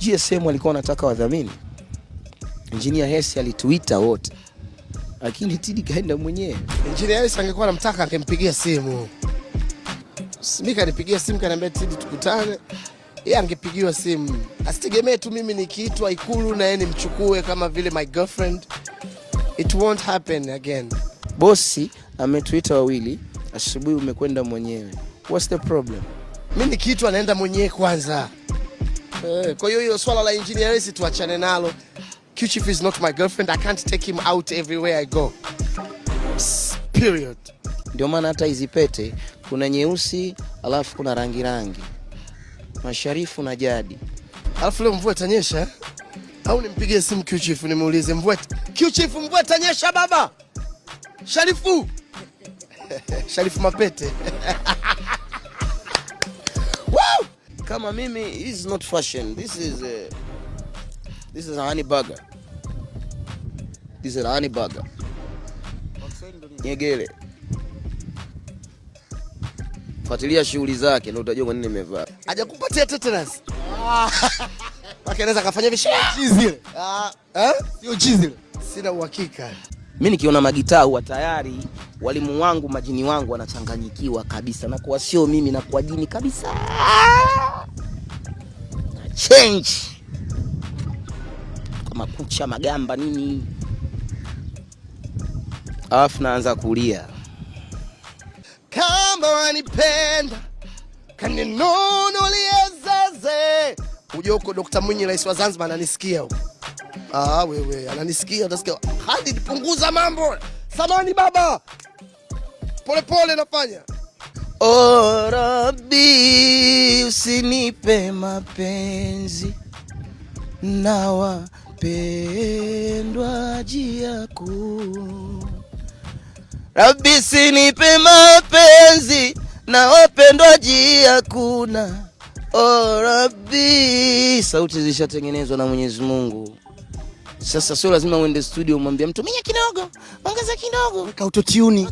GSM walikuwa wanataka wadhamini. Engineer Hersi alituita wote, lakini Tidi kaenda mwenyewe. Engineer Hersi angekuwa anamtaka angempigia simu. Mimi kanipigia simu kaniambia Tidi tukutane. Yeye angepigiwa simu. Asitegemee tu mimi nikiitwa Ikulu na yeye nimchukue kama vile my girlfriend. It won't happen again. Bosi ametuita wawili, asubuhi umekwenda mwenyewe. What's the problem? Mimi nikiitwa naenda mwenyewe kwanza. Kwa hiyo swala la Engineer Hersi tuachane nalo. Q-Chief is not my girlfriend. I can't take him out everywhere I go. Period. Ndio maana hata hizi pete kuna nyeusi alafu kuna rangi. Masharifu na jadi. Alafu leo mvua itanyesha? Au nimpigie simu Q-Chief nimuulize Q-Chief mvua itanyesha baba? Sharifu. Sharifu mapete. Wow! Kama mimi, this is not fashion. This is a honey burger. This is a honey burger. Nyegele. Fuatilia shughuli zake ndio utajua kwa nini nimevaa. Hajakupatia tetanus. Anaweza kafanya vishizi ile. Sio chizi ile. Sina uhakika. Mimi nikiona magitaa huwa tayari walimu wangu majini wangu wanachanganyikiwa kabisa, na kwa sio mimi na kwa jini kabisa. Change. Kama kucha magamba nini. Alafu naanza kulia. Kama wanipenda kaninunuliezeze. Ujue huko Dr. Mwinyi rais wa Zanzibar ananisikia huko. Wewe ananisikia, utasikia hadi punguza mambo. Samani baba. Pole nafanya. Oh Rabbi, usinipe mapenzi na wapendwa yako. Rabbi, usinipe mapenzi na wapendwa yako. Oh Rabbi, sauti zishatengenezwa na Mwenyezi Mungu. Sasa sio lazima uende studio umwambie mtu minya kidogo, ongeza kidogo, Weka autotune.